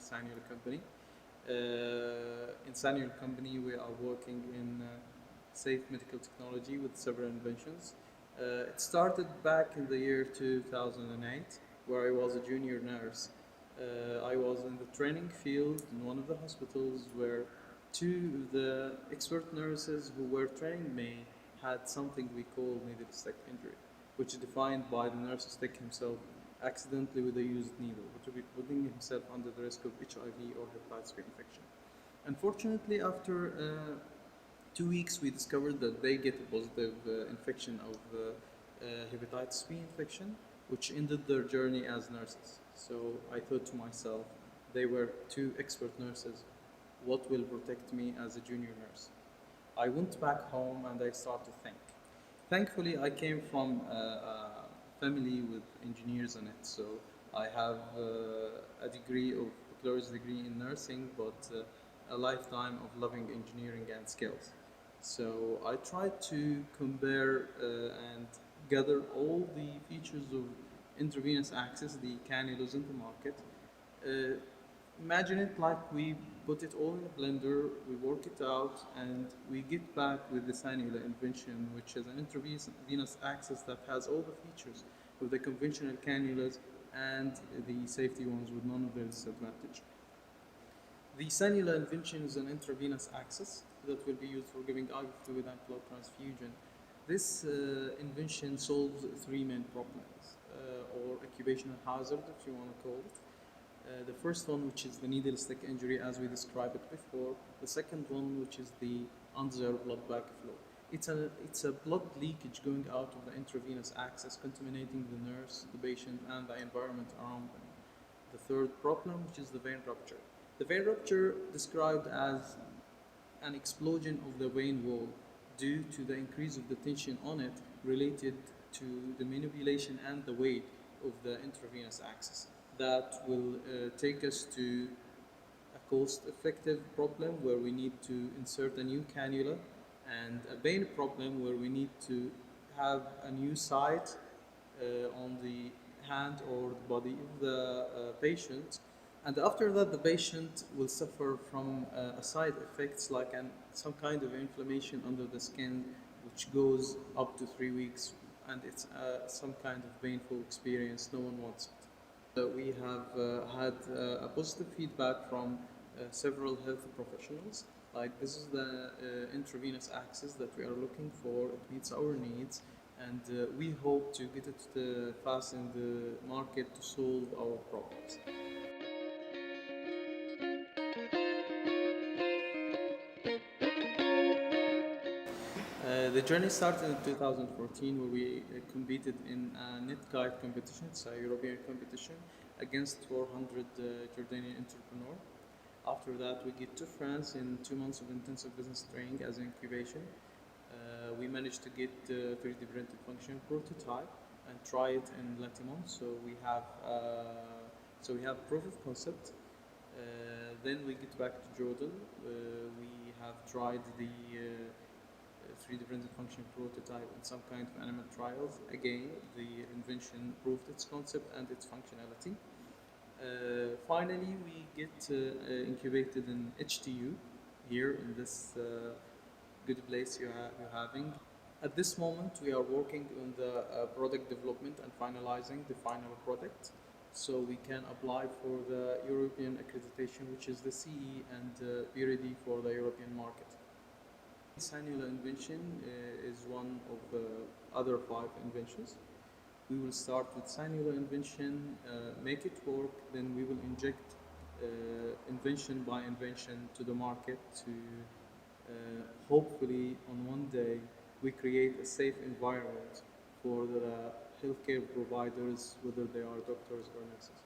Sannula company. In Sannula company, we are working in safe medical technology with several inventions. It started back in the year 2008, where I was a junior nurse. I was in the training field in one of the hospitals where two of the expert nurses who were training me had something we call needle stick injury, which is defined by the nurse stick himself accidentally with a used needle, which will be putting himself under the risk of HIV or hepatitis B infection. Unfortunately, after 2 weeks, we discovered that they get a positive infection of hepatitis B infection, which ended their journey as nurses. So I thought to myself, they were two expert nurses. What will protect me as a junior nurse? I went back home and I started to think. Thankfully, I came from a family with engineers in it, so I have a degree of bachelor's degree in nursing, but a lifetime of loving engineering and skills. So I tried to compare and gather all the features of intravenous access, the cannulas in the market. Uh, Imagine it like we put it all in a blender, we work it out, and we get back with the Sannula invention, which is an intravenous access that has all the features of the conventional cannulas and the safety ones with none of their disadvantage. The Sannula invention is an intravenous access that will be used for giving IV fluid and blood transfusion. This invention solves three main problems, or occupational hazard, if you want to call it. The first one, which is the needle stick injury, as we described it before. The second one, which is the undesirable blood backflow. It's a blood leakage going out of the intravenous access, contaminating the nurse, the patient, and the environment around them. The third problem, which is the vein rupture. The vein rupture described as an explosion of the vein wall due to the increase of the tension on it related to the manipulation and the weight of the intravenous access. That will take us to a cost-effective problem where we need to insert a new cannula, and a vein problem where we need to have a new site on the hand or the body of the patient. And after that, the patient will suffer from side effects like some kind of inflammation under the skin, which goes up to 3 weeks, and it's some kind of painful experience. No one wants it. We have had a positive feedback from several health professionals. Like, this is the intravenous access that we are looking for. It meets our needs, and we hope to get it fast in the market to solve our problems. The journey started in 2014, where we competed in a net kite competition. It's a European competition against 400 Jordanian entrepreneurs. After that, we get to France in 2 months of intensive business training as an incubation. We managed to get 3D printed function prototype and try it in Latimon. So we have proof of concept. Then we get back to Jordan. We have tried the 3D printed function prototype and some kind of animal trials. Again, the invention proved its concept and its functionality. Finally, we get incubated in HTU here in this good place you're having. At this moment, we are working on the product development and finalizing the final product, so we can apply for the European accreditation, which is the CE, and be ready for the European market. Sannula invention is one of the other 5 inventions. We will start with Sannula invention, make it work, then we will inject invention by invention to the market to hopefully on one day we create a safe environment for the healthcare providers, whether they are doctors or nurses.